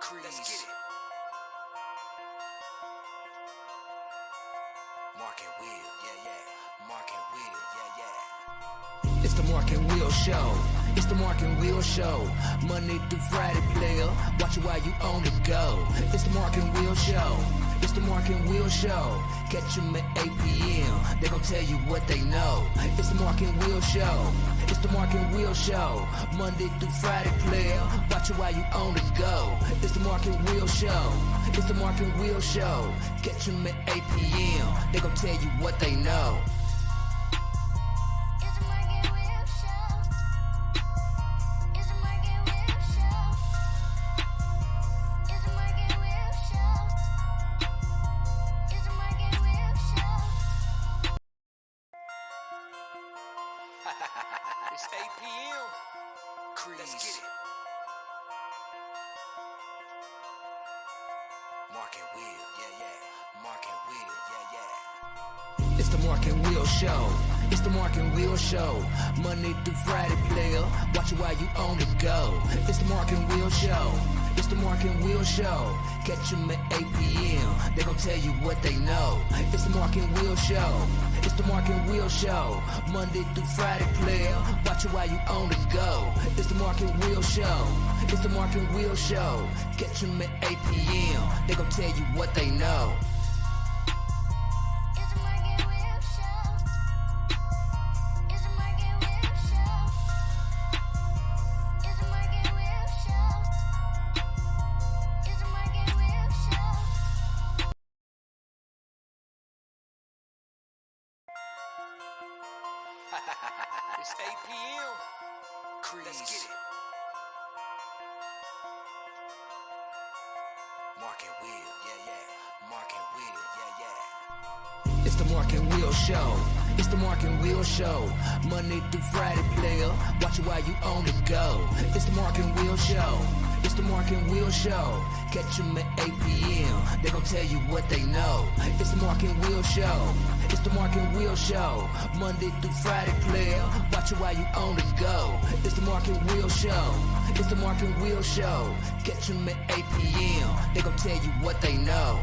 Let's get it. Mark and Will, yeah. Mark and Will, yeah. It's the Mark and Will Show. It's the Mark and Will Show. Monday through Friday, player. Watch it while you on the go. It's the Mark and Will Show. It's the Mark and Will Show. Catch them at 8 p.m. They gon' tell you what they know. It's the Mark and Will Show. It's the Mark and Will Show. Monday through Friday, player. Watch it while you on the go. It's the Mark and Will Show. It's the Mark and Will Show. Catch them at 8 p.m. They gon' tell you what they know. It's 8 p.m. Let's get it. Mark and Will, yeah. Mark and Will, yeah. It's the Mark and Will Show. It's the Mark and Will Show. Monday through Friday, player. Watch it while you on the go. It's the Mark and Will Show. It's the Mark and Will Show. Catch them at 8 p.m. They gon' tell you what they know. It's the Mark and Will Show. It's the Mark and Will Show. Monday through Friday, player. Watch it while you on the go. It's the Mark and Will Show. It's the Mark and Will Show. Catch them at 8 p.m. They gon' tell you what they know. It's 8 p.m. Let's get it. Mark and Will, yeah. Mark and Will, yeah. It's the Mark and Will Show. It's the Mark and Will Show. Monday through Friday, player. Watch it while you on the go. It's the Mark and Will Show. It's the Mark and Will Show. Catch them at 8 p.m. They gon' tell you what they know. It's the Mark and Will Show. It's the Mark and Will Show. Monday through Friday, player. Watch it while you on the go. It's the Mark and Will Show. It's the Mark and Will Show. Catch them at 8 p.m. They gon' tell you what they know.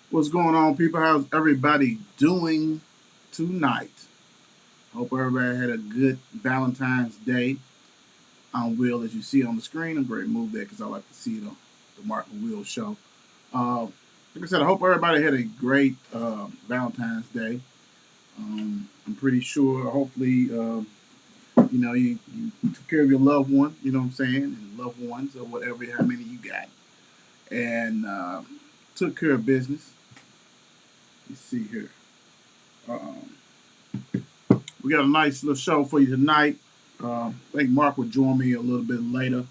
What's going on, people? How's everybody doing tonight? Hope everybody had a good Valentine's Day. I'm Will, as you see on the screen. I'm going to move that because I like to see the Mark and Will Show. Like I said, I hope everybody had a great Valentine's Day. I'm pretty sure, hopefully, you took care of your loved one, you know what I'm saying, and loved ones or whatever, how many you got, and took care of business. Let's see here. We got a nice little show for you tonight. I think Mark will join me a little bit later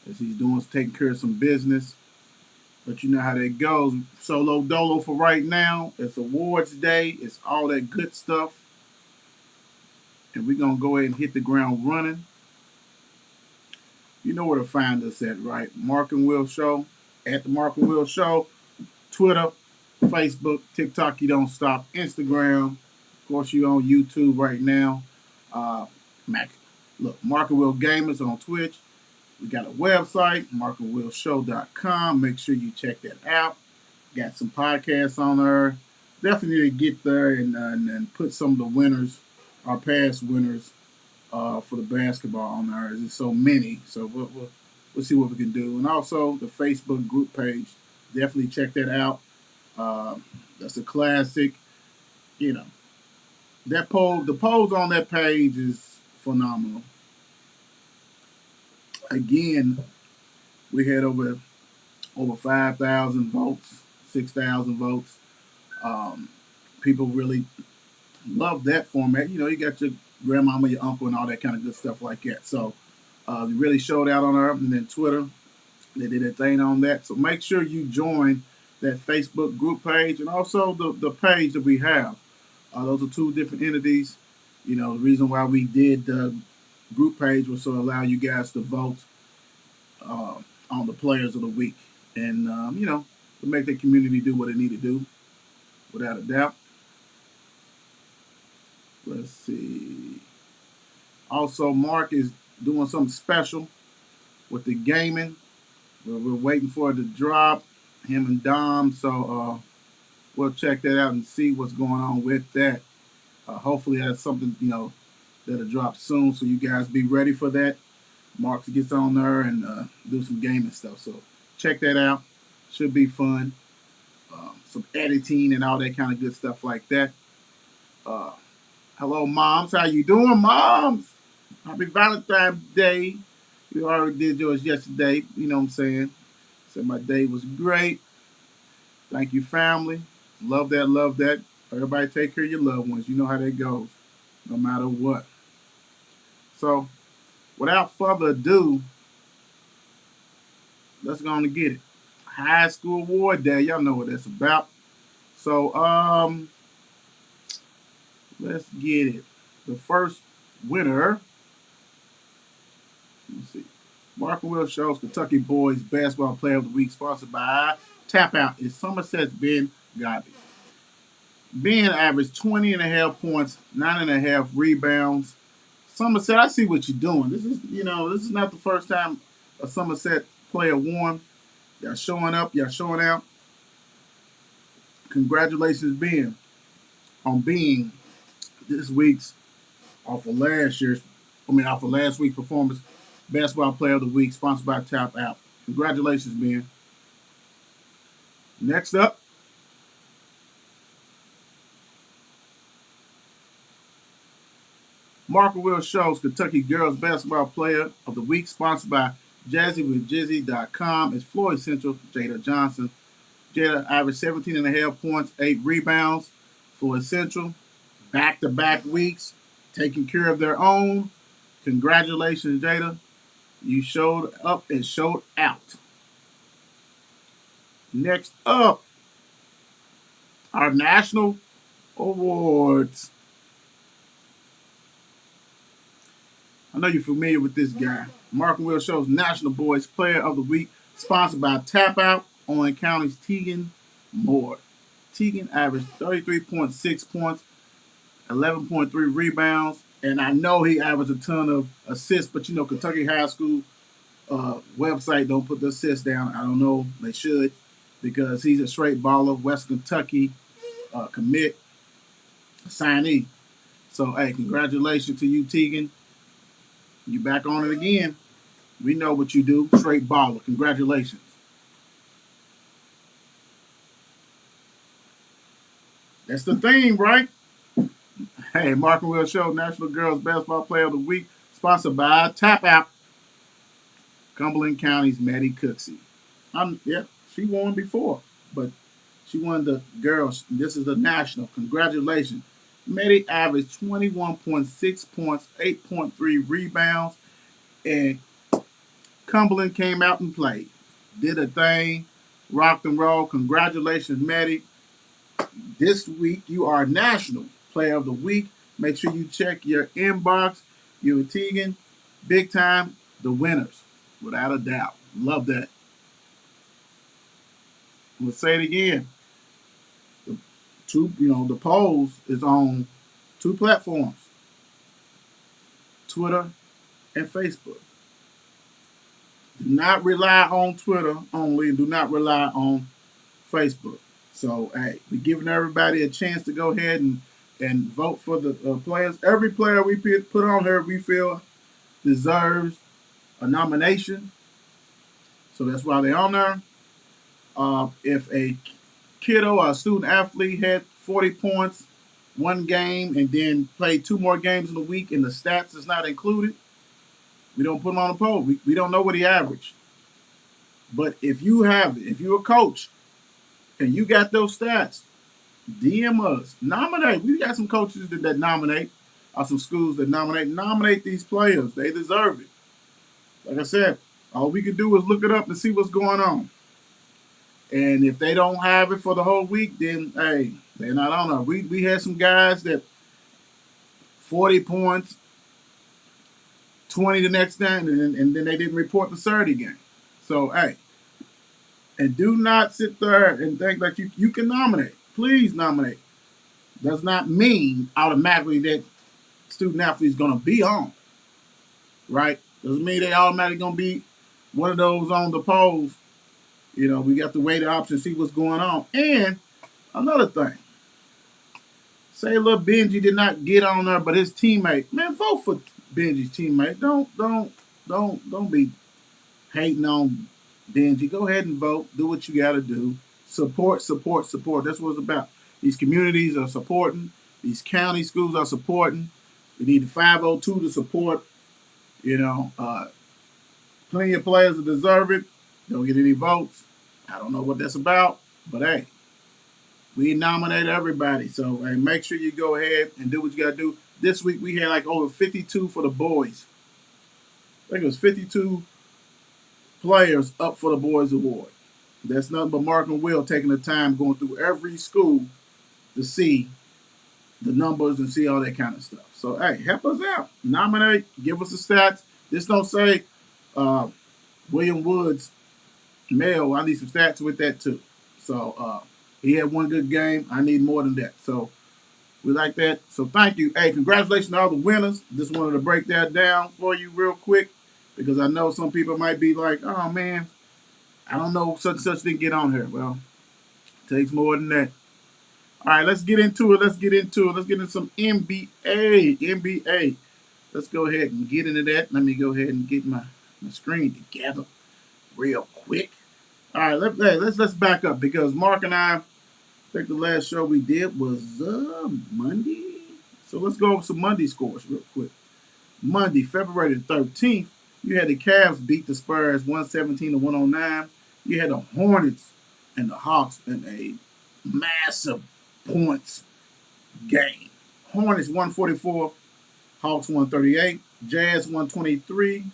as he's taking care of some business. But you know how that goes. Solo dolo for right now. It's awards day. It's all that good stuff. And we're going to go ahead and hit the ground running. You know where to find us at, right? Mark and Will Show. At the Mark and Will Show. Twitter, Facebook, TikTok, you don't stop. Instagram. Of course, you're on YouTube right now. Look, Mark and Will Gamers on Twitch. We got a website, markandwillshow.com. Make sure you check that out. Got some podcasts on there. Definitely get there and put some of the winners, our past winners, for the basketball on there. There's so many. So we'll see what we can do. And also the Facebook group page. Definitely check that out. That's a classic. You know, the polls on that page is phenomenal. Again, we had over 5,000 votes, 6,000 votes. People really love that format. You know, you got your grandmama, your uncle, and all that kind of good stuff like that. So we really showed out on there. And then Twitter, they did a thing on that. So make sure you join that Facebook group page and also the page that we have. Those are two different entities. You know, the reason why we did the group page was to allow you guys to vote on the players of the week, and to make the community do what it need to do, without a doubt. Let's see. Also, Mark is doing something special with the gaming. We're waiting for it to drop. Him and Dom. So we'll check that out and see what's going on with that. Hopefully that's something that'll drop soon. So you guys be ready for that. Mark gets on there and do some gaming stuff. So check that out. Should be fun. Some editing and all that kind of good stuff like that. Hello, moms. How you doing, moms? Happy Valentine's Day. We already did yours yesterday. You know what I'm saying? So my day was great. Thank you, family. Love that, love that. Everybody take care of your loved ones. You know how that goes, no matter what. So, without further ado, let's go on and get it. High School Award Day. Y'all know what that's about. So, let's get it. The first winner, let's see. Mark and Will Shows Kentucky Boys Basketball Player of the Week, sponsored by Tap Out, is Somerset's Ben Godby. Ben averaged 20.5 points, 9.5 rebounds. Somerset, I see what you're doing. This is not the first time a Somerset player won. Y'all showing up, y'all showing out. Congratulations, Ben, on being this week's off of last week's performance, Basketball Player of the Week, sponsored by Tap Out. Congratulations, Ben. Next up, Mark and Will Shows Kentucky Girls Basketball Player of the Week, sponsored by JazzyWithJizzy.com. It's Floyd Central, Jada Johnson. Jada averaged 17.5 points, 8 rebounds. Floyd Central, back-to-back weeks, taking care of their own. Congratulations, Jada. You showed up and showed out. Next up, our national awards. I know you're familiar with this guy. Mark and Will Shows National Boys Player of the Week, sponsored by Tap Out, Owen County's Tegan Moore. Tegan averaged 33.6 points, 11.3 rebounds, and I know he averaged a ton of assists, but Kentucky High School website don't put the assists down. I don't know. They should, because he's a straight baller, West Kentucky commit, signee. So, hey, congratulations to you, Tegan. You back on it again. We know what you do. Straight baller. Congratulations. That's the theme, right? Hey, Mark and Will Show, National Girls Basketball Player of the Week, sponsored by Tap Out, Cumberland County's Maddie Cooksey. She won before, but she won the girls. This is the national. Congratulations. Maddie averaged 21.6 points, 8.3 rebounds, and Cumberland came out and played. Did a thing, rocked and roll. Congratulations, Maddie. This week, you are National Player of the Week. Make sure you check your inbox. You and Tegan, big time, the winners, without a doubt. Love that. We'll say it again. The polls is on 2 platforms, Twitter and Facebook. Do not rely on Twitter only. Do not rely on Facebook. So, hey, we're giving everybody a chance to go ahead and vote for the players. Every player we put on here we feel deserves a nomination. So that's why they're on there. If a kiddo or a student athlete had 40 points one game and then played 2 more games in the week and the stats is not included, we don't put him on the poll. We don't know what he averaged. But if you have it, if you're a coach and you got those stats, DM us. Nominate. We got some coaches that nominate, or some schools that nominate. Nominate these players. They deserve it. Like I said, all we can do is look it up and see what's going on. And if they don't have it for the whole week, then, hey, they're not on there. We had some guys that 40 points, 20 the next time, and then they didn't report the Saturday game. So, hey, and do not sit there and think that you can nominate. Please nominate. Does not mean automatically that student athlete is going to be on, right? Doesn't mean they automatically going to be one of those on the polls. You know, we got to weigh the options, see what's going on. And another thing, say little Benji did not get on there, but his teammate, man, vote for Benji's teammate. Don't be hating on Benji. Go ahead and vote. Do what you got to do. Support, support, support. That's what it's about. These communities are supporting. These county schools are supporting. We need the 502 to support. You know, plenty of players that deserve it. Don't get any votes. I don't know what that's about, but hey, we nominate everybody. So hey, make sure you go ahead and do what you got to do. This week we had like over 52 for the boys. I think it was 52 players up for the boys award. That's nothing but Mark and Will taking the time going through every school to see the numbers and see all that kind of stuff. So hey, help us out. Nominate, give us the stats. Just don't say William Woods male. I need some stats with that too. So he had one good game. I need more than that. So we like that. So thank you. Hey, congratulations to all the winners. Just wanted to break that down for you real quick because I know some people might be like, oh man, I don't know such and such didn't get on here. Well, it takes more than that. All right, let's get into it. Let's get into some NBA. Let's go ahead and get into that. Let me go ahead and get my screen together real quick. All right, let's back up because Mark and I think the last show we did was Monday. So let's go over some Monday scores real quick. Monday, February the 13th, you had the Cavs beat the Spurs 117-109. You had the Hornets and the Hawks in a massive points game. Hornets 144, Hawks 138, Jazz 123,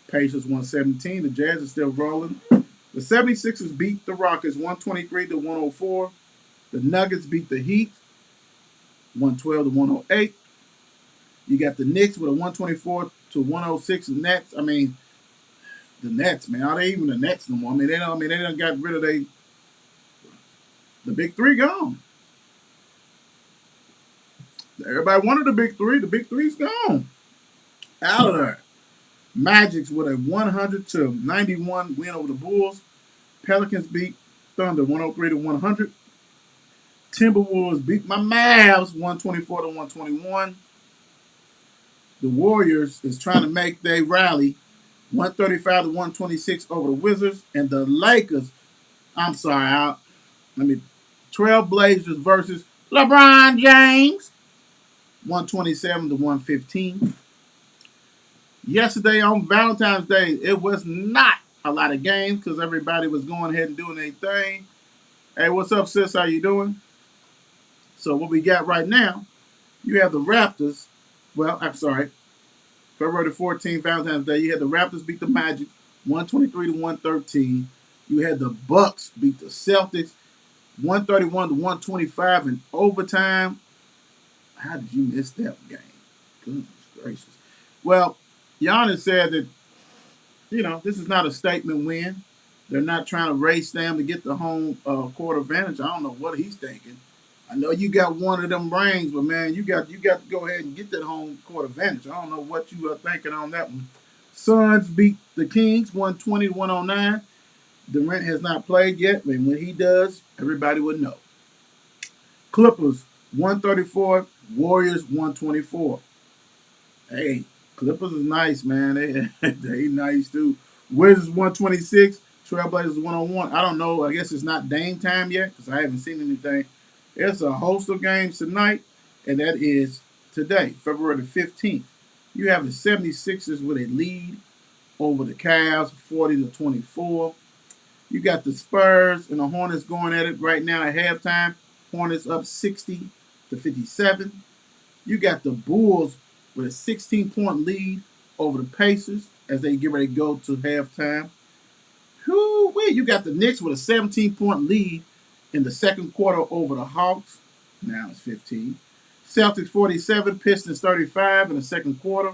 Pacers 117. The Jazz are still rolling. The 76ers beat the Rockets 123-104. The Nuggets beat the Heat 112-108. You got the Knicks with a 124-106 Nets. I mean, the Nets, man, are they even the Nets no more? I mean, they done got rid of the big three gone. Everybody wanted the big three. The big three's gone. Out of there. Magic's with a 100-91 win over the Bulls. Pelicans beat Thunder 103-100. Timberwolves beat my Mavs 124-121. The Warriors is trying to make their rally 135-126 over the Wizards. And the Lakers, Trailblazers versus LeBron James 127-115. Yesterday on Valentine's Day, it was not a lot of games because everybody was going ahead and doing their thing. Hey, what's up, sis? How you doing? So what we got right now, you have the Raptors. Well, I'm sorry. February the 14th, Valentine's Day, you had the Raptors beat the Magic 123-113. You had the Bucks beat the Celtics 131-125 in overtime. How did you miss that game? Goodness gracious. Well, Giannis said that, this is not a statement win. They're not trying to race them to get the home court advantage. I don't know what he's thinking. I know you got one of them rings, but man, you got to go ahead and get that home court advantage. I don't know what you are thinking on that one. Suns beat the Kings 120-109. Durant has not played yet, and when he does, everybody would know. Clippers 134, Warriors 124. Hey, Clippers is nice, man. They nice too. Wizards 126, Trailblazers 101. I don't know. I guess it's not Dame time yet because I haven't seen anything. There's a host of games tonight, and that is today, February the 15th. You have the 76ers with a lead over the Cavs, 40-24. You got the Spurs and the Hornets going at it right now at halftime. Hornets up 60-57. You got the Bulls with a 16-point lead over the Pacers as they get ready to go to halftime. Whoo-wee. You got the Knicks with a 17-point lead in the second quarter over the Hawks. Now it's 15. Celtics 47, Pistons 35 in the second quarter.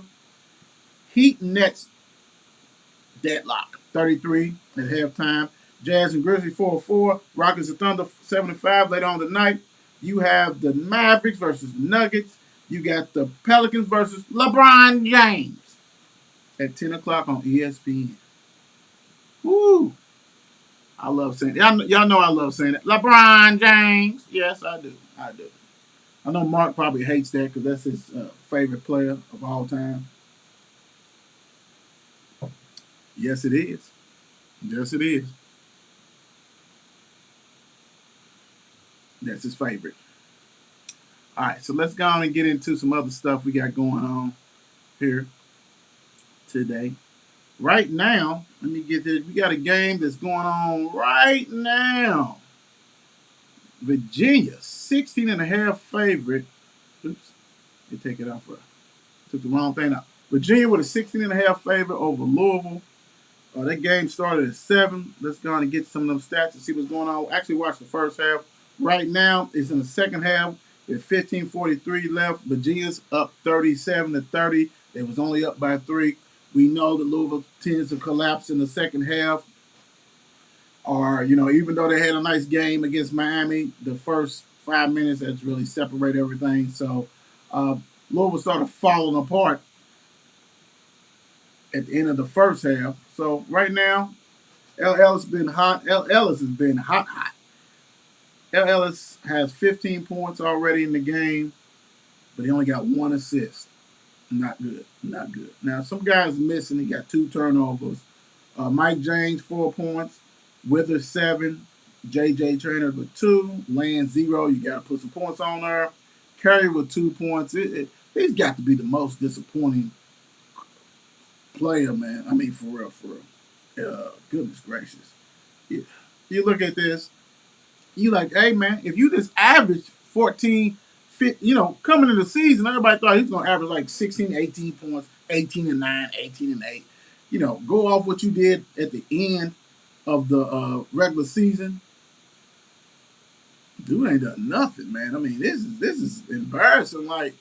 Heat and Nets deadlock. 33 at halftime. Jazz and Grizzlies 4-4. Rockets and Thunder 7-5 later on tonight. You have the Mavericks versus the Nuggets. You got the Pelicans versus LeBron James at 10 o'clock on ESPN. Woo! I love saying it. Y'all know I love saying it. LeBron James. Yes, I do. I do. I know Mark probably hates that because that's his favorite player of all time. Yes, it is. Yes, it is. That's his favorite. All right, so let's go on and get into some other stuff we got going on here today. Right now, let me get this. We got a game that's going on right now. Virginia, 16.5 favorite. Oops, they take it off. Took the wrong thing out. Virginia with a 16.5 favorite over Louisville. That game started at 7. Let's go on and get some of them stats and see what's going on. Actually, watch the first half. Right now, it's in the second half. With 15:43 left, Virginia's up 37-30. They was only up by 3. We know that Louisville tends to collapse in the second half. Or, even though they had a nice game against Miami, the first 5 minutes, that's really separate everything. So, Louisville started falling apart at the end of the first half. So, right now, L. Ellis has been hot. L. Ellis has been hot. L. Ellis has 15 points already in the game, but he only got 1 assist. Not good. Not good. Now, some guys missing. He got 2 turnovers. Mike James, 4 points. Withers, 7. J.J. Traynor with 2. Land, 0. You got to put some points on there. Curry with 2 points. He's got to be the most disappointing player, man. I mean, for real. Goodness gracious. You look at this. You like, hey, man, if you just average 14, 15, coming into the season, everybody thought he was going to average like 16, 18 points, 18-9, 18-8. Go off what you did at the end of the regular season. Dude ain't done nothing, man. I mean, this is embarrassing. Like,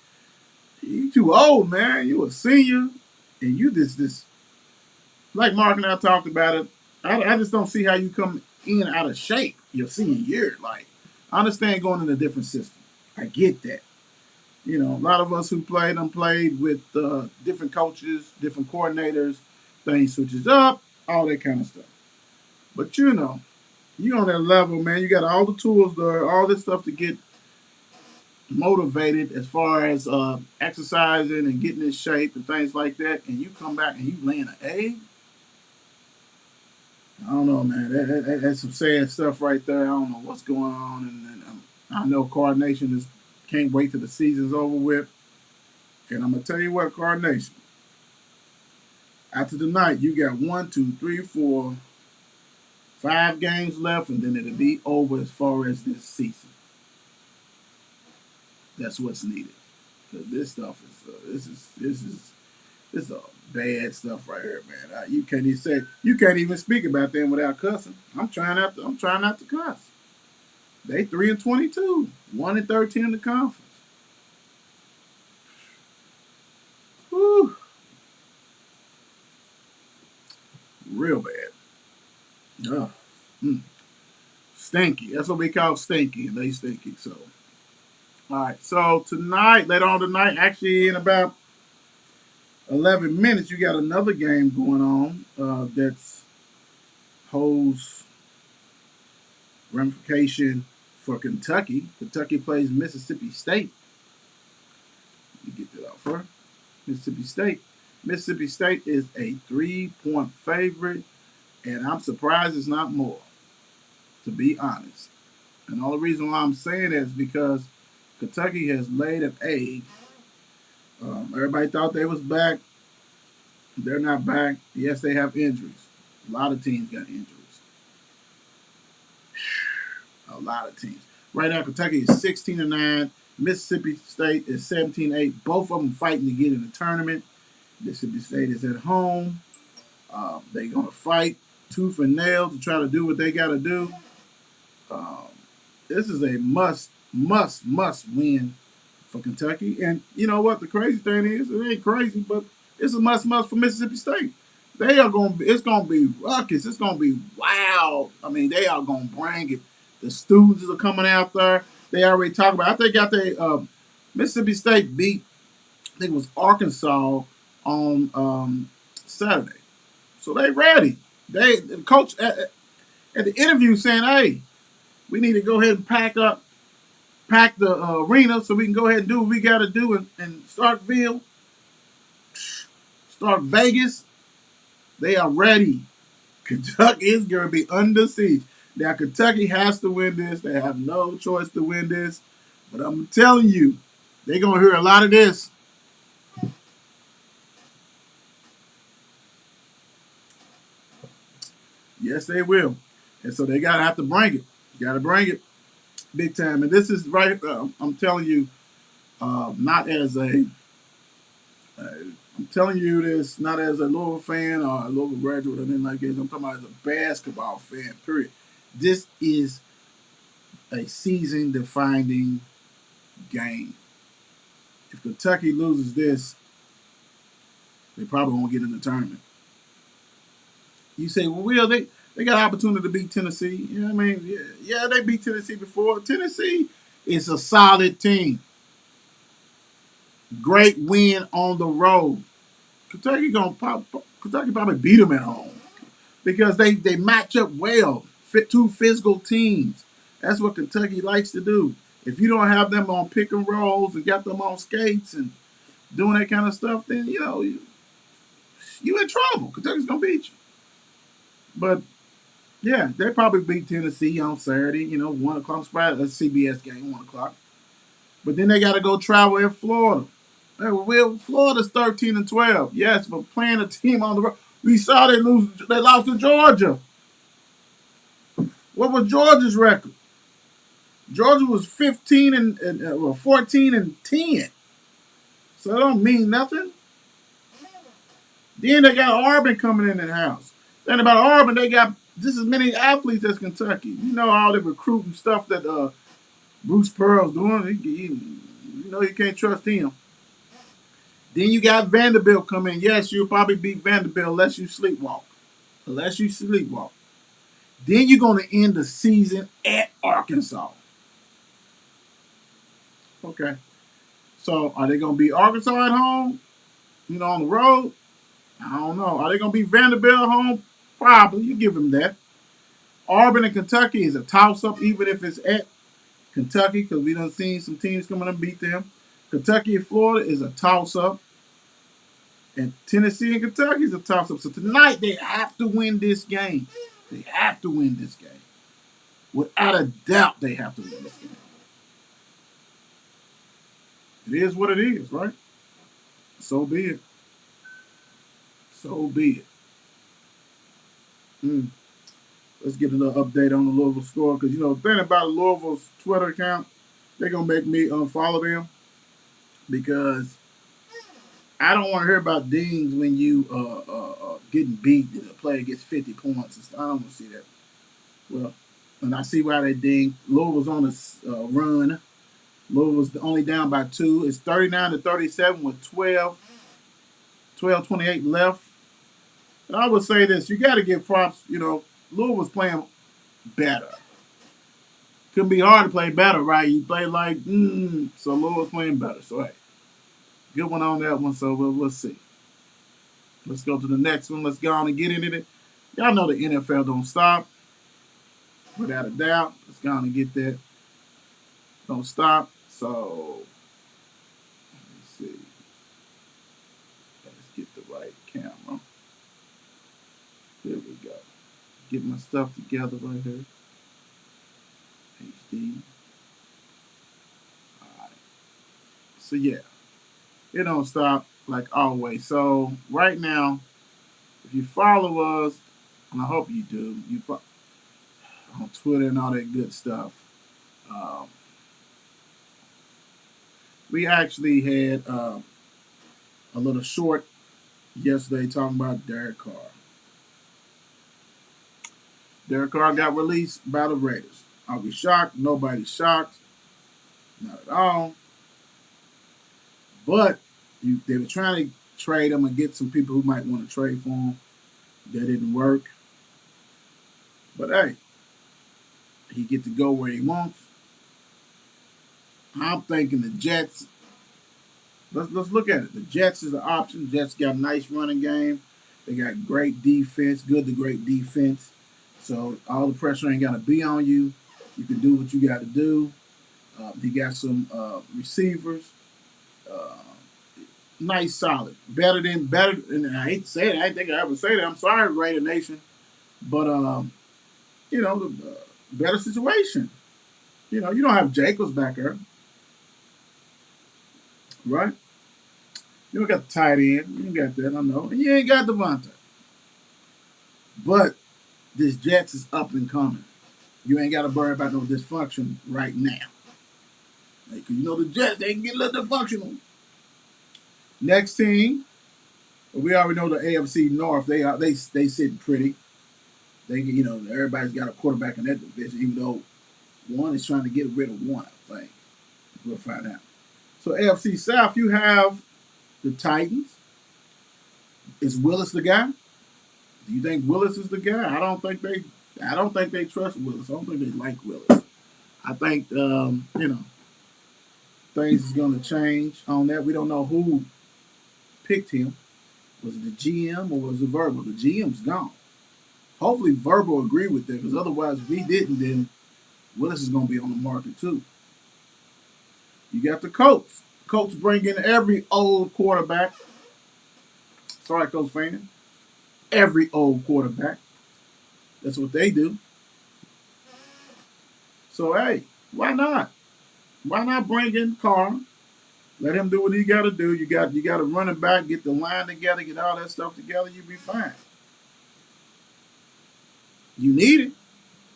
you too old, man. You a senior, and you this like Mark and I talked about it. I just don't see how you come in out of shape your senior year. Like, I understand going in a different system. I get that. A lot of us who played with different coaches, different coordinators, things switches up, all that kind of stuff. But you on that level, man. You got all the tools there, all this stuff to get motivated as far as exercising and getting in shape and things like that. And you come back and you laying an egg. I don't know, man. That's some sad stuff right there. I don't know what's going on, and I know Card Nation can't wait till the season's over with. And I'm gonna tell you what, Card Nation. After tonight, you got 1, 2, 3, 4, 5 games left, and then it'll be over as far as this season. That's what's needed, because this stuff is bad stuff right here, man. You can't even speak about them without cussing. I'm trying not to cuss. They 3-22, 1-13 in the conference. Whew. Real bad. Stinky. That's what we call stinky, and they stinky. So, all right. So later on tonight, actually in about 11 minutes, you got another game going on that's holds ramification for Kentucky. Kentucky plays Mississippi State. Let me get that out for Mississippi State. Mississippi State is a 3-point favorite, and I'm surprised it's not more, to be honest. And the only reason why I'm saying that is because Kentucky has laid an egg. Everybody thought they was back. They're not back. Yes, they have injuries. A lot of teams got injuries. A lot of teams. Right now, Kentucky is 16-9. Mississippi State is 17-8. Both of them fighting to get in the tournament. Mississippi State is at home. They're going to fight tooth and nail to try to do what they got to do. This is a must win for Kentucky. And you know what? The crazy thing is, it ain't crazy, but it's a must for Mississippi State. They are going to be, it's going to be ruckus. It's going to be wild. I mean, they are going to bring it. The students are coming out there. They already talked about, I think got their, Mississippi State beat, I think it was Arkansas on Saturday. So they ready. The coach at the interview saying, hey, we need to go ahead and pack the arena so we can go ahead and do what we got to do in Starkville, Stark Vegas. They are ready. Kentucky is going to be under siege. Now, Kentucky has to win this. They have no choice to win this. But I'm telling you, they're going to hear a lot of this. Yes, they will. And so they got to have to bring it. Got to bring it big time. And this is right, I'm telling you, not as a, I'm telling you this not as a Louisville fan or a Louisville graduate or anything like this. I'm talking about as a basketball fan, period. This is a season-defining game. If Kentucky loses this, they probably won't get in the tournament. You say, well, Will, they got an opportunity to beat Tennessee. You know what I mean? Yeah, they beat Tennessee before. Tennessee is a solid team. Great win on the road. Kentucky probably beat them at home because they match up well. Two physical teams. That's what Kentucky likes to do. If you don't have them on pick and rolls and got them on skates and doing that kind of stuff, then you in trouble. Kentucky's gonna beat you. But yeah, they probably beat Tennessee on Saturday. 1:00. It's probably a CBS game, 1:00. But then they got to go travel in Florida. Florida's 13-12. Yes, but playing a team on the road. We saw they lost to Georgia. What was Georgia's record? Georgia was 14-10. So it don't mean nothing. Then they got Auburn coming in the house. Then about Auburn, they got just as many athletes as Kentucky. You know all the recruiting stuff that Bruce Pearl's doing. You can't trust him. Then you got Vanderbilt come in. Yes, you'll probably beat Vanderbilt unless you sleepwalk. Then you're going to end the season at Arkansas. Okay. So are they going to beat Arkansas at home? On the road? I don't know. Are they going to beat Vanderbilt at home? Probably. You give them that. Auburn and Kentucky is a toss-up, even if it's at Kentucky, because we done seen some teams coming and beat them. Kentucky and Florida is a toss-up. And Tennessee and Kentucky is a toss-up. So tonight, they have to win this game. They have to win this game. Without a doubt, they have to win this game. It is what it is, right? So be it. So be it. Let's get another update on the Louisville score. Because, the thing about Louisville's Twitter account, they're going to make me unfollow them. Because I don't want to hear about dings when you getting beat and the player gets 50 points. I don't want to see that. Well, and I see why they ding. Louisville's on a run. Louisville's only down by 2. It's 39-37 with 12:28 left. And I would say this. You got to give props. Louisville's playing better. Couldn't be hard to play better, right? You play like, so Louisville's playing better. So, hey, good one on that one. So, we'll see. Let's go to the next one. Let's go on and get into it. Y'all know the NFL don't stop. Without a doubt. Let's go on and get that. Don't stop. So, let's see. Let's get the right camera. There we go. Get my stuff together right here. HD. Alright. So yeah. It don't stop like always. So right now, if you follow us, and I hope you do, on Twitter and all that good stuff. We actually had a little short yesterday talking about Derek Carr. Derek Carr got released by the Raiders. Are we shocked? Nobody's shocked. Not at all. But they were trying to trade him and get some people who might want to trade for him. That didn't work. But hey, he get to go where he wants. I'm thinking the Jets. Let's look at it. The Jets is an option. Jets got a nice running game. They got great defense, good to great defense. So all the pressure ain't got to be on you. You can do what you got to do. You got some receivers. Uh, nice, solid. Better. And I hate to say it. I didn't think I ever say that. I'm sorry, Raider Nation. But the better situation. You don't have Jacobs back there, right? You don't got the tight end. You ain't got that, I know. And you ain't got Devontae. But this Jets is up and coming. You ain't got to worry about no dysfunction right now. Like, the Jets, they can get a little dysfunctional. Next team, we already know the AFC North. They sitting pretty. Everybody's got a quarterback in that division, even though one is trying to get rid of one, I think. We'll find out. So AFC South, you have the Titans. Is Willis the guy? Do you think Willis is the guy? I don't think they trust Willis. I don't think they like Willis. I think things is gonna change on that. We don't know who picked him. Was it the GM or was it Verbal? The GM's gone. Hopefully Verbal agree with that, because otherwise if he didn't, then Willis is gonna be on the market too. You got the Colts. Colts bring in every old quarterback. Sorry, Colts fan. Every old quarterback. That's what they do. So hey, why not? Why not bring in Carr? Let him do what he got to do. You got to run it back, get the line together, get all that stuff together. You'll be fine. You need it.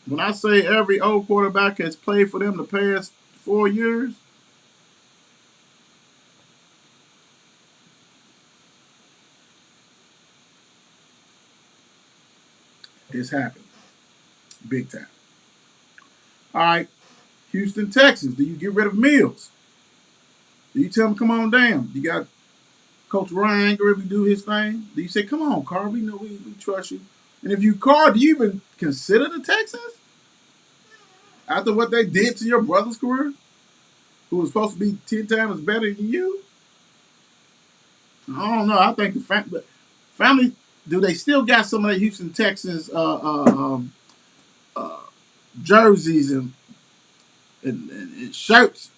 When I say every old quarterback has played for them the past 4 years, it's happened. Big time. All right. Houston, Texas. Do you get rid of Mills? Do you tell him, come on down? You got Coach Ryan Gribby do his thing? Do you say, come on, Carr, we know we trust you? And if you Carr, do you even consider the Texans? After what they did to your brother's career, who was supposed to be 10 times better than you? I don't know. I think the family, do they still got some of the Houston Texans jerseys and shirts,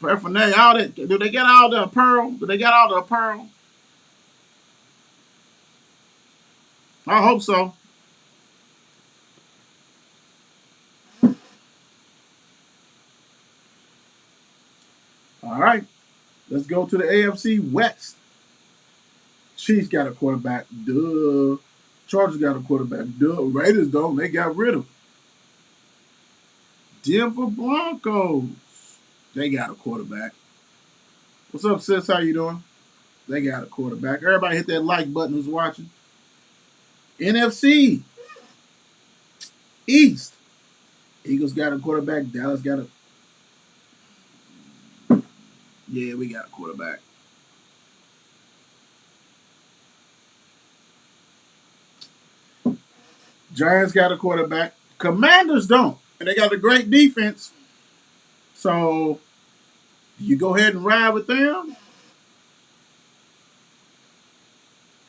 paraphernalia, all that? Do they get all the apparel? Do they got all the apparel? I hope so. All right. Let's go to the AFC West. Chiefs got a quarterback. Duh. Chargers got a quarterback. Duh. Raiders don't. They got rid of him. Denver Broncos. They got a quarterback. What's up, sis? How you doing? They got a quarterback. Everybody hit that like button who's watching. NFC East. Eagles got a quarterback. Dallas got a... Yeah, we got a quarterback. Giants got a quarterback. Commanders don't. And they got a great defense. So, you go ahead and ride with them.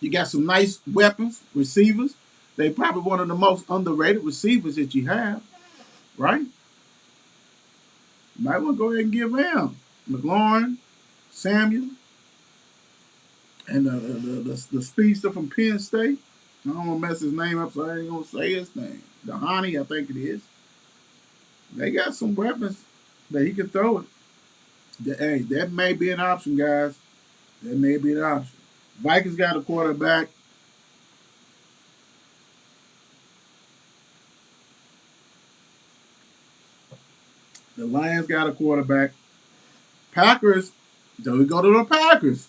You got some nice weapons, receivers. They probably one of the most underrated receivers that you have, right? You might want to go ahead and give them McLaurin, Samuel, and the speedster from Penn State. I don't want to mess his name up, so I ain't going to say his name. Dhani, I think it is. They got some weapons that he can throw it. Hey, that may be an option, guys. That may be an option. Vikings got a quarterback. The Lions got a quarterback. Packers, do we go to the Packers?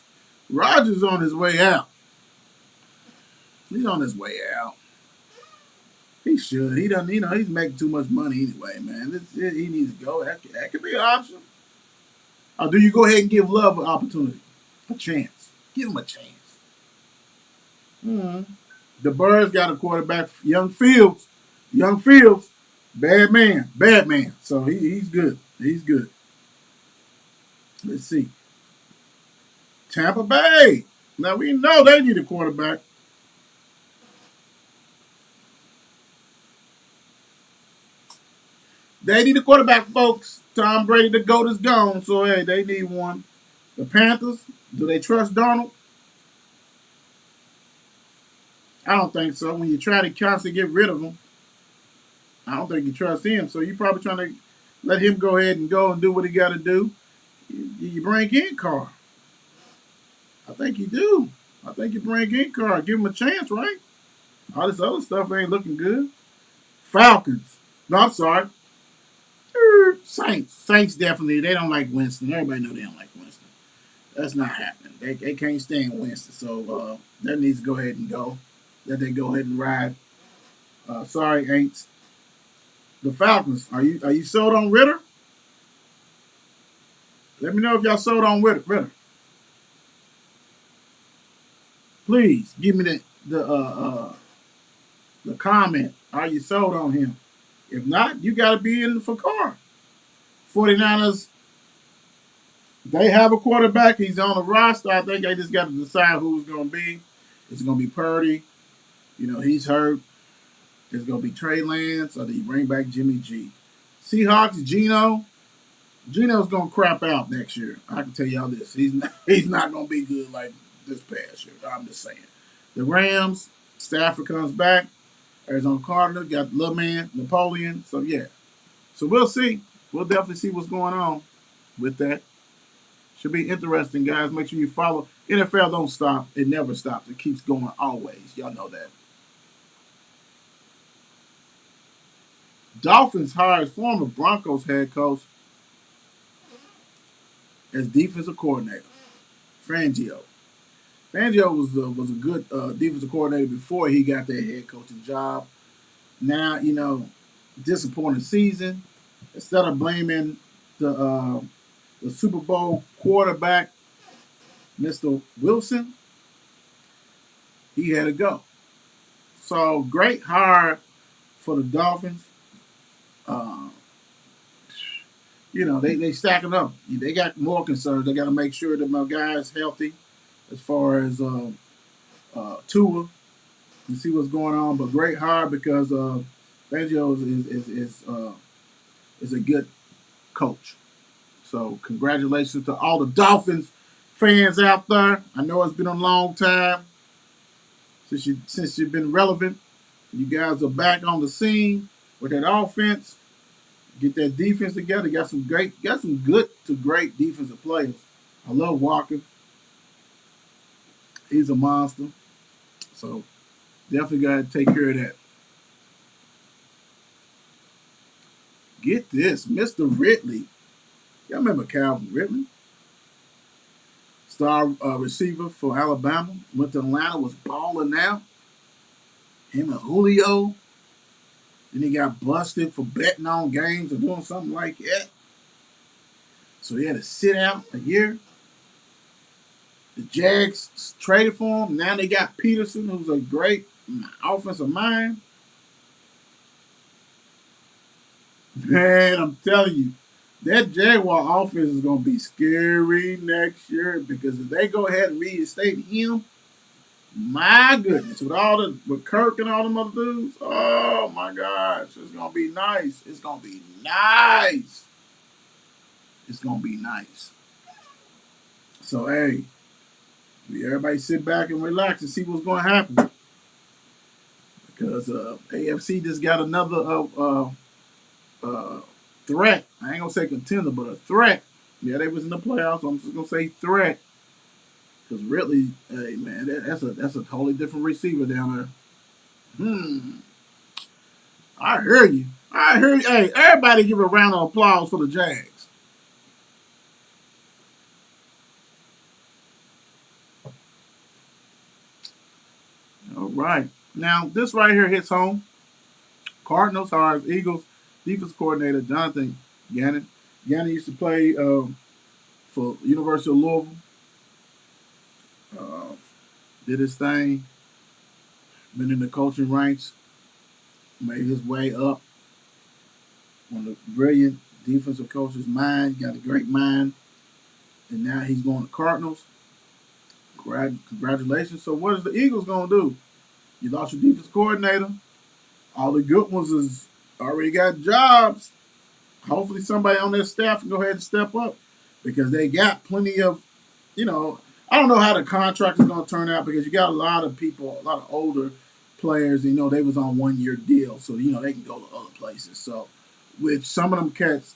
Rodgers on his way out. He's on his way out. He should. He doesn't. He's making too much money anyway, man. He needs to go. That could be an option. Or do you go ahead and give Love an opportunity, a chance? Give him a chance. The Birds got a quarterback, Young Fields. Young Fields, bad man, bad man. So he's good. He's good. Let's see. Tampa Bay. Now we know they need a quarterback. They need a quarterback, folks. Tom Brady, the GOAT, is gone. So, hey, they need one. The Panthers, do they trust Donald? I don't think so. When you try to constantly get rid of him, I don't think you trust him. So, you're probably trying to let him go ahead and go and do what he got to do. You bring in Carr. I think you do. I think you bring in Carr. Give him a chance, right? All this other stuff ain't looking good. Falcons. No, I'm sorry. Saints. Saints definitely. They don't like Winston. Everybody know they don't like Winston. That's not happening. They can't stand Winston. So that needs to go ahead and go. Let they go ahead and ride. Sorry, Aints. The Falcons. Are you sold on Ritter? Let me know if y'all sold on Ritter. Please give me the comment. Are you sold on him? If not, you got to be in for Carr. 49ers, they have a quarterback. He's on the roster. I think they just got to decide who it's going to be. It's going to be Purdy. You know, he's hurt. It's going to be Trey Lance, or do you bring back Jimmy G? Seahawks, Geno. Geno's going to crap out next year. I can tell y'all this. He's not going to be good like this past year. I'm just saying. The Rams, Stafford comes back. Arizona Cardinals got little man, Napoleon. So, yeah. So, we'll see. We'll definitely see what's going on with that. Should be interesting, guys. Make sure you follow. NFL don't stop. It never stops. It keeps going always. Y'all know that. Dolphins hires former Broncos head coach as defensive coordinator. Fangio. Fangio was a good defensive coordinator before he got that head coaching job. Now, disappointing season. Instead of blaming the Super Bowl quarterback, Mr. Wilson, he had to go. So great hire for the Dolphins. They stacking up. They got more concerns. They got to make sure that my guy's healthy as far as Tua and see what's going on. But great hire because Fangio is a good coach. So congratulations to all the Dolphins fans out there. I know it's been a long time since you've been relevant. You guys are back on the scene with that offense. Get that defense together. Got some good to great defensive players. I love Walker. He's a monster. So definitely got to take care of that. Get this, Mr. Ridley. Y'all remember Calvin Ridley? Star receiver for Alabama. Went to Atlanta, was balling now. Him and Julio. Then he got busted for betting on games or doing something like that. So he had to sit out a year. The Jags traded for him. Now they got Peterson, who's a great offensive mind. Man, I'm telling you, that Jaguar offense is going to be scary next year because if they go ahead and reinstate him, my goodness, with Kirk and all them other dudes, oh my gosh, it's gonna be nice. It's gonna be nice. It's gonna be nice. So hey, everybody sit back and relax and see what's gonna happen. Because AFC just got another threat. I ain't gonna say contender, but a threat. Yeah, they was in the playoffs, so I'm just gonna say threat. Because really, hey man, that's a totally different receiver down there. I hear you. Hey, everybody give a round of applause for the Jags. All right. Now, this right here hits home. Cardinals hires Eagles defense coordinator Jonathan Gannon. Gannon used to play for University of Louisville. Did his thing. been in the coaching ranks, made his way up. One of the brilliant defensive coaches' mind, got a great mind, and now he's going to Cardinals. Congratulations. So what is the Eagles going to do? You lost your defense coordinator. All the good ones is already got jobs. Hopefully somebody on their staff can go ahead and step up because they got plenty of, I don't know how the contract is going to turn out because you got a lot of people, a lot of older players, they was on 1-year deal. So, they can go to other places. So, which some of them cats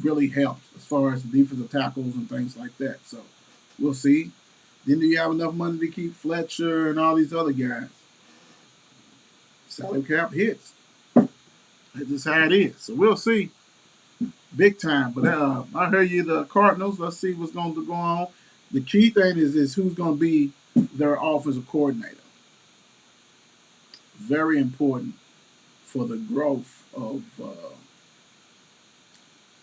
really helped as far as the defensive tackles and things like that. So, we'll see. Then do you have enough money to keep Fletcher and all these other guys? Salary cap hits. That's just how it is. So we'll see. Big time. But I heard you, the Cardinals. Let's see what's going to go on. The key thing is who's going to be their offensive coordinator. Very important for the growth of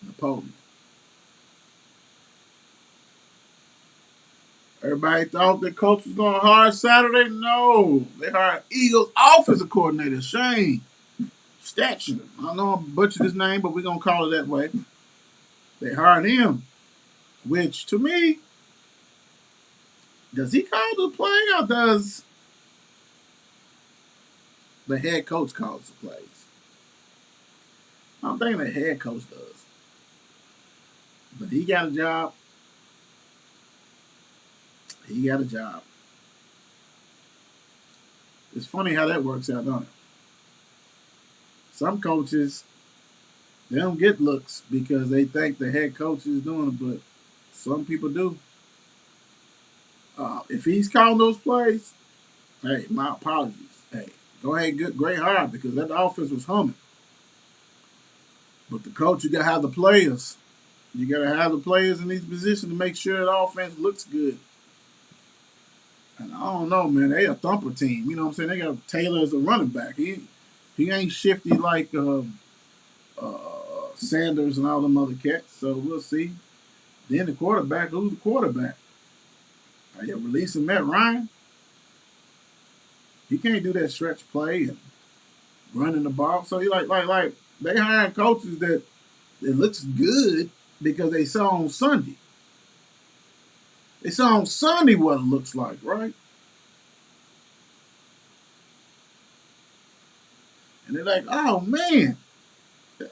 Napoleon. Everybody thought the coach was going to hire Saturday. No. They hired Eagles offensive coordinator, Shane Steichen. I don't know I butchered his name, but we're going to call it that way. They hired him, which to me, does he call the play or does the head coach call the plays? I'm thinking the head coach does. But he got a job. He got a job. It's funny how that works out, don't it? Some coaches, they don't get looks because they think the head coach is doing it, but some people do. If he's calling those plays, hey, my apologies. Hey, go ahead, great hire because that offense was humming. But the coach, you got to have the players. You got to have the players in these positions to make sure the offense looks good. And I don't know, man. They a thumper team. You know what I'm saying? They got Taylor as a running back. He ain't shifty like Sanders and all them other cats. So we'll see. Then the quarterback. Who's the quarterback? Are you releasing Matt Ryan? He can't do that stretch play and running the ball. So he like they hiring coaches that it looks good because they saw on Sunday. They saw on Sunday what it looks like, right? And they're like, oh, man,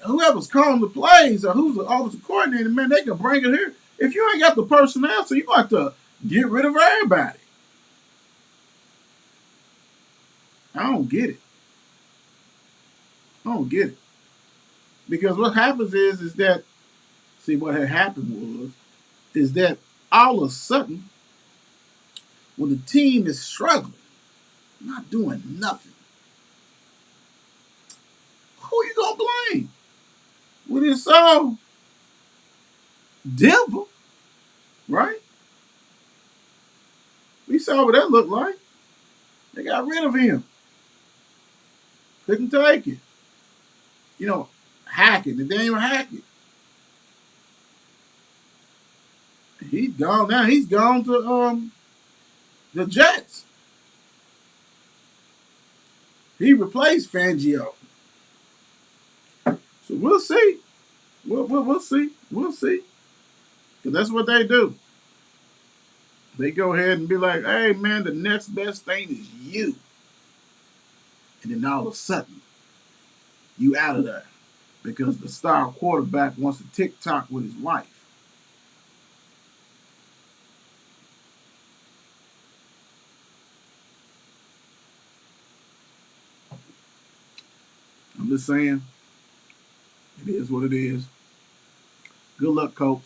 whoever's calling the plays or who's the offensive coordinator, man, they can bring it here. If you ain't got the personnel, so you have to get rid of everybody. I don't get it. Because what happens is that, see, what had happened is that all of a sudden, when the team is struggling, not doing nothing, who you gonna blame? When it's all Denver, right? We saw what that looked like. They got rid of him. Couldn't take it. Hackett, the Daniel Hackett. He's gone now. He's gone to the Jets. He replaced Fangio. So we'll see. We'll see. We'll see. Because that's what they do. They go ahead and be like, hey, man, the next best thing is you. And then all of a sudden, you out of there. Because the star quarterback wants to TikTok with his wife. I'm just saying, it is what it is. Good luck, coach.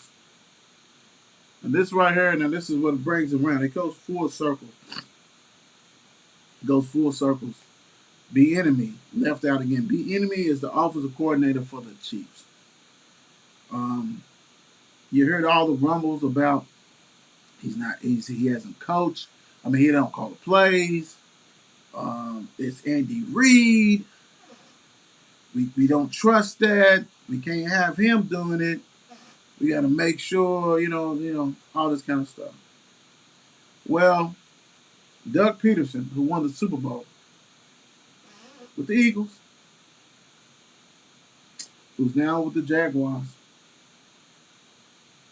And this right here, now this is what brings it around. It goes full circle. It goes full circles. Bieniemy left out again. Bieniemy is the offensive coordinator for the Chiefs. You heard all the rumbles about he hasn't coached. I mean, he don't call the plays. It's Andy Reid. We don't trust that. We can't have him doing it. We got to make sure, all this kind of stuff. Well, Doug Peterson, who won the Super Bowl, with the Eagles, who's now with the Jaguars,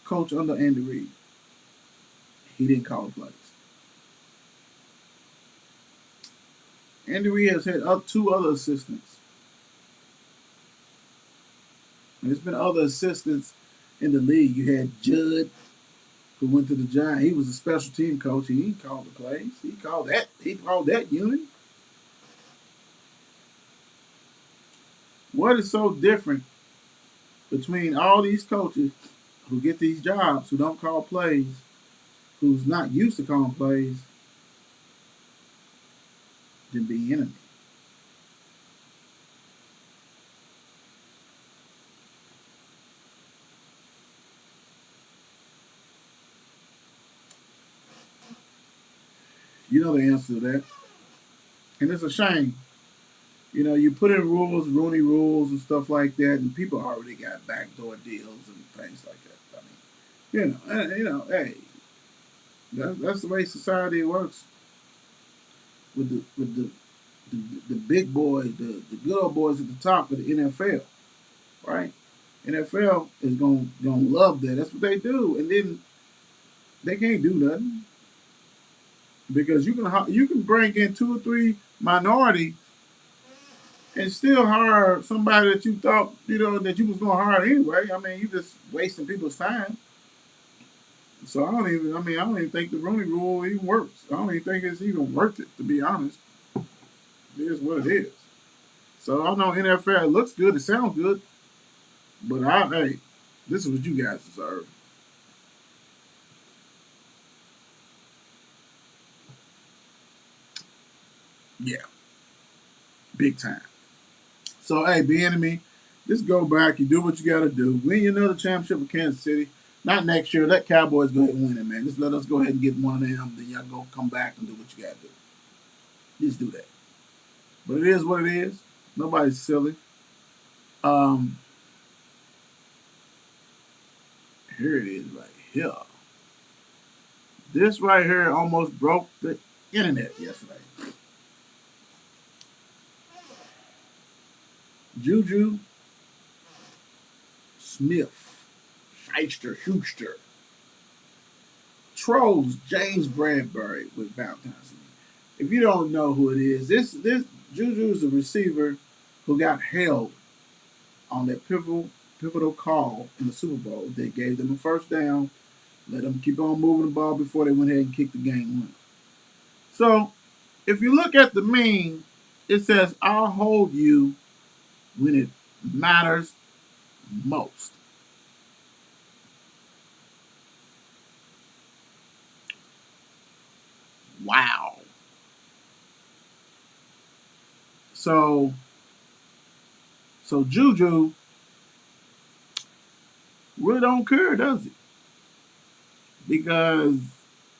coach under Andy Reid. He didn't call the plays. Andy Reid has had up two other assistants. And there's been other assistants in the league. You had Judd, who went to the Giants. He was a special team coach. He didn't call the plays. He called that. He called that unit. What is so different between all these coaches who get these jobs, who don't call plays, who's not used to calling plays, than being enemy? You know the answer to that. And it's a shame. You know, you put in rules, Rooney rules and stuff like that, and people already got backdoor deals and things like that. I mean, hey, that's the way society works. With the big boys, the good old boys at the top of the NFL, right? NFL is gonna love that. That's what they do, and then they can't do nothing because you can bring in two or three minority and still hire somebody that you thought that you was gonna hire anyway. I mean, you just wasting people's time. So I don't even think the Rooney Rule even works. I don't even think it's even worth it, to be honest. It is what it is. So I know NFL looks good, it sounds good, but hey, this is what you guys deserve. Yeah, big time. So hey, be enemy, just go back. You do what you got to do. Win another championship with Kansas City. Not next year. Let Cowboys go ahead and win it, man. Just let us go ahead and get one of them. Then y'all go come back and do what you got to do. Just do that. But it is what it is. Nobody's silly. Um, Here it is right here. This right here almost broke the internet yesterday. Juju Smith, Schuster, trolls James Bradbury with Valentine's Day. If you don't know who it is, this Juju is a receiver who got held on that pivotal call in the Super Bowl. They gave them a first down, let them keep on moving the ball before they went ahead and kicked the game winner. So if you look at the meme, it says, "I'll hold you when it matters most." Wow. So Juju really don't care, does he? Because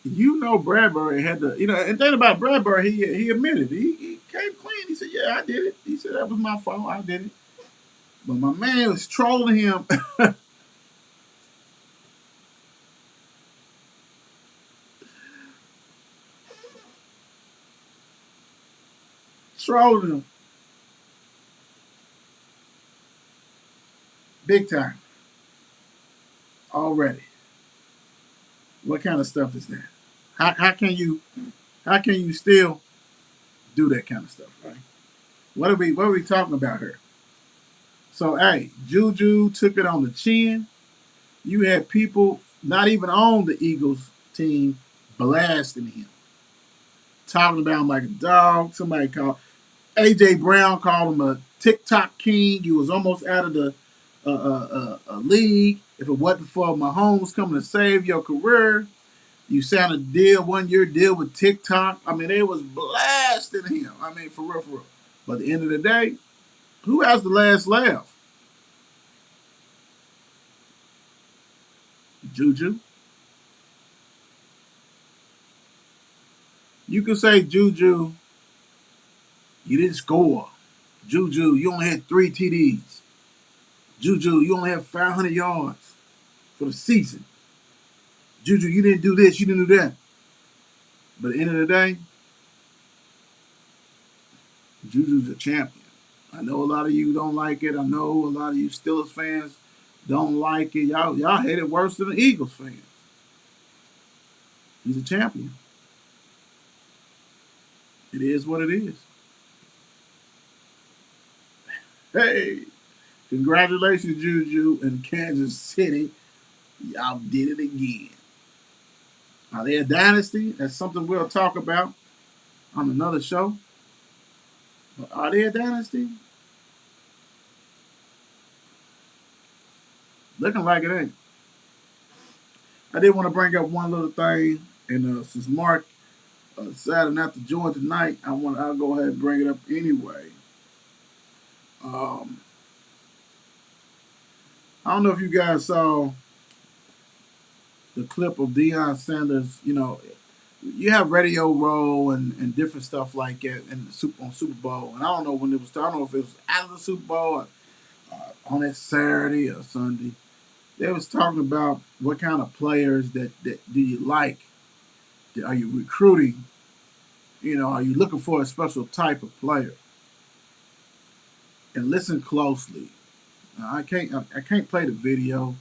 Bradbury had to, and think about Bradbury, he admitted, he came clean. He said, "Yeah, I did it." He said, "That was my fault. I did it." But my man was trolling him. Trolling him big time already. What kind of stuff is that? How can you still do that kind of stuff, right? What are we talking about here? So hey, Juju took it on the chin. You had people not even on the Eagles team blasting him, talking about him like a dog. Somebody called AJ Brown called him a TikTok king. He was almost out of the league. If it wasn't for Mahomes coming to save your career, you signed a 1 year deal with TikTok. I mean, they was blasting him. I mean, for real, for real. But at the end of the day, who has the last laugh? Juju. You can say, Juju, you didn't score. Juju, you only had 3 TDs. Juju, you only have 500 yards for the season. Juju, you didn't do this, you didn't do that. But at the end of the day, Juju's a champion. I know a lot of you don't like it. I know a lot of you Steelers fans don't like it. Y'all hate it worse than the Eagles fans. He's a champion. It is what it is. Hey, congratulations, Juju and Kansas City. Y'all did it again. Are they a dynasty? That's something we'll talk about on another show. But are they a dynasty? Looking like it ain't. I did want to bring up one little thing, and since Mark decided not to join tonight, I'll go ahead and bring it up anyway. Um, I don't know if you guys saw the clip of Deion Sanders. You know, you have Radio Row and different stuff like that on Super Bowl, and I don't know when it was. I don't know if it was out of the Super Bowl or on that Saturday or Sunday. They was talking about what kind of players that do you like? Are you recruiting? You know, are you looking for a special type of player? And listen closely. Now, I can't play the video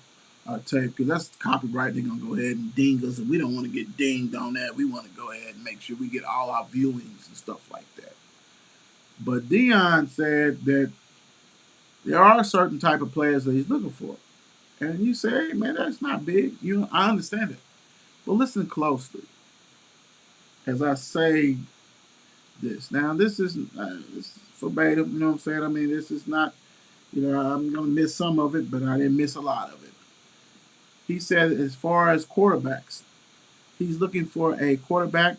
tape because that's copyright. They're gonna go ahead and ding us, and we don't want to get dinged on that. We want to go ahead and make sure we get all our viewings and stuff like that. But Deion said that there are certain type of players that he's looking for, and you say, hey, man, that's not big. You know, I understand it, but listen closely as I say this. Now, this is verbatim. You know what I'm saying? I mean, this is not. You know, I'm gonna miss some of it, but I didn't miss a lot of it. He said, as far as quarterbacks, he's looking for a quarterback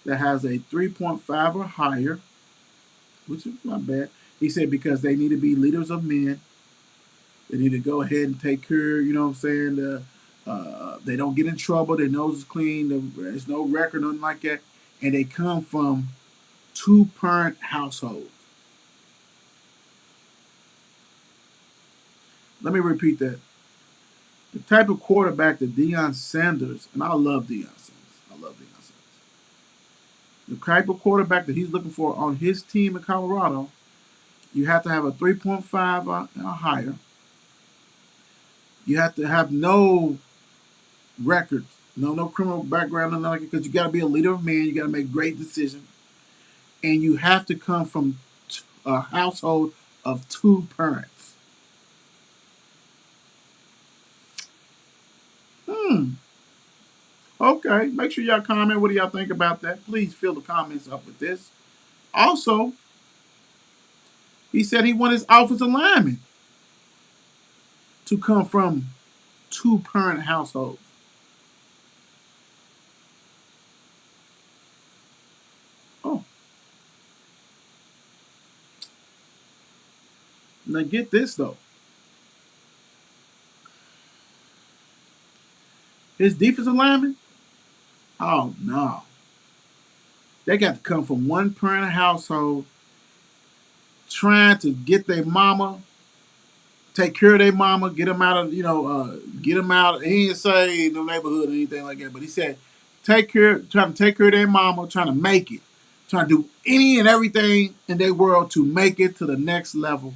that has a 3.5 or higher, which is not bad. He said because they need to be leaders of men. They need to go ahead and take care. You know what I'm saying? They don't get in trouble. Their nose is clean. There's no record, nothing like that. And they come from two-parent households. Let me repeat that. The type of quarterback that Deion Sanders, and I love Deion Sanders. I love Deion Sanders. The type of quarterback that he's looking for on his team in Colorado, you have to have a 3.5 or higher. You have to have no record, no criminal background, nothing like it, because you got to be a leader of men. You got to make great decisions. And you have to come from a household of two parents. Okay, make sure y'all comment. What do y'all think about that? Please fill the comments up with this. Also, he said he wanted his offensive lineman to come from two-parent households. Oh. Now get this, though. His defensive lineman? Oh, no. They got to come from one-parent household trying to get their mama, take care of their mama, get them out of, get them out. He didn't say no neighborhood or anything like that, but he said trying to take care of their mama, trying to make it, trying to do any and everything in their world to make it to the next level.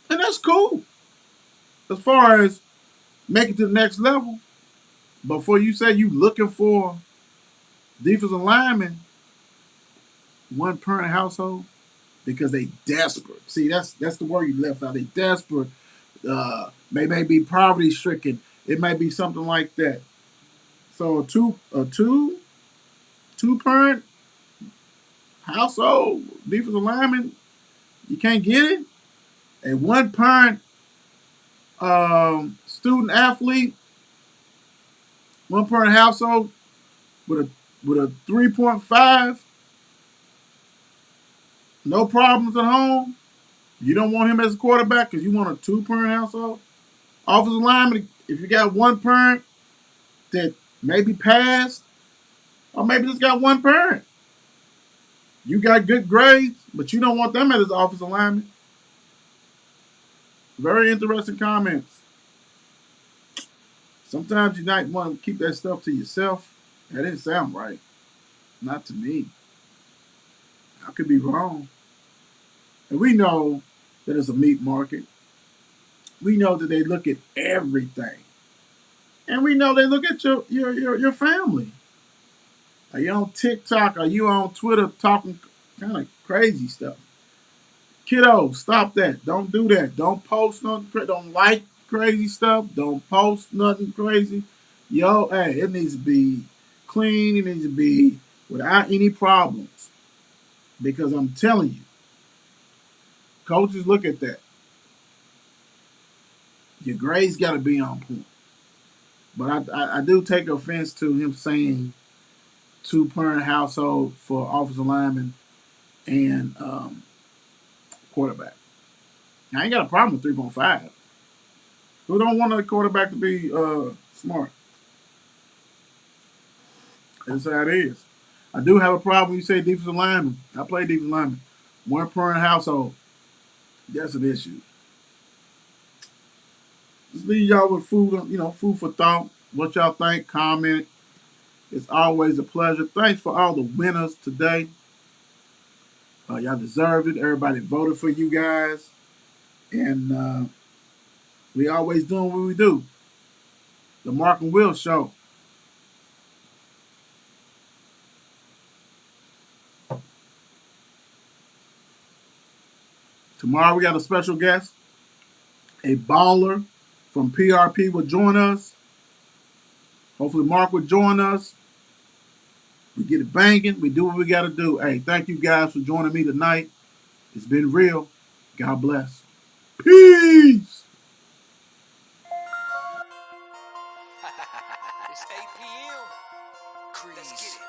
And that's cool. As far as make it to the next level, before you say you looking for defensive linemen, one parent household, because they desperate. See, that's the word you left out. They desperate. They may be poverty stricken. It may be something like that. So a two parent household defensive lineman, you can't get it. A one parent student athlete, one parent household with a 3.5, no problems at home. You don't want him as a quarterback because you want a two-parent household. Offensive lineman, if you got one parent that maybe passed, or maybe just got one parent. You got good grades, but you don't want them as offensive lineman. Very interesting comments. Sometimes you might want to keep that stuff to yourself. That didn't sound right. Not to me. I could be wrong. And we know that it's a meat market. We know that they look at everything. And we know they look at your family. Are you on TikTok? Are you on Twitter talking kind of crazy stuff? Kiddo, stop that. Don't do that. Don't post nothing. Don't like crazy stuff. Don't post nothing crazy. Yo, hey, it needs to be clean. It needs to be without any problems. Because I'm telling you, coaches look at that. Your grades got to be on point. But I do take offense to him saying two-parent household for offensive lineman and quarterback. I ain't got a problem with 3.5. Who don't want a quarterback to be smart? That's how it is. I do have a problem when you say defensive lineman. I play defensive lineman. One-parent household. That's an issue. Just leave y'all with food for thought. What y'all think, comment. It's always a pleasure. Thanks for all the winners today. Y'all deserved it. Everybody voted for you guys. And we always doing what we do. The Mark and Will Show. Tomorrow we got a special guest. A baller from PRP will join us. Hopefully Mark will join us. We get it banging. We do what we got to do. Hey, thank you guys for joining me tonight. It's been real. God bless. Peace. It's 8 p.m. Let's get it.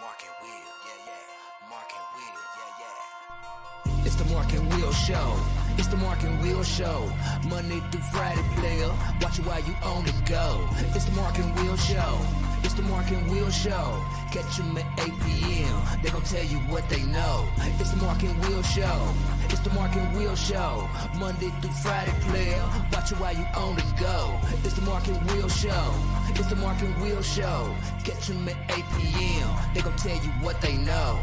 Mark and Will, yeah. Mark and Will, yeah. It's the Mark and Will Show. It's the Mark and Will Show. Monday through Friday, player. Watch it while you on the go. It's the Mark and Will Show. It's the Mark and Will Show. Catch them at 8 p.m. They gon' tell you what they know. It's the Mark and Will Show. It's the Mark and Will Show. Monday through Friday, player. Watch it while you on the go. It's the Mark and Will Show. It's the Mark and Will Show. Catch them at 8 p.m. They gon' tell you what they know.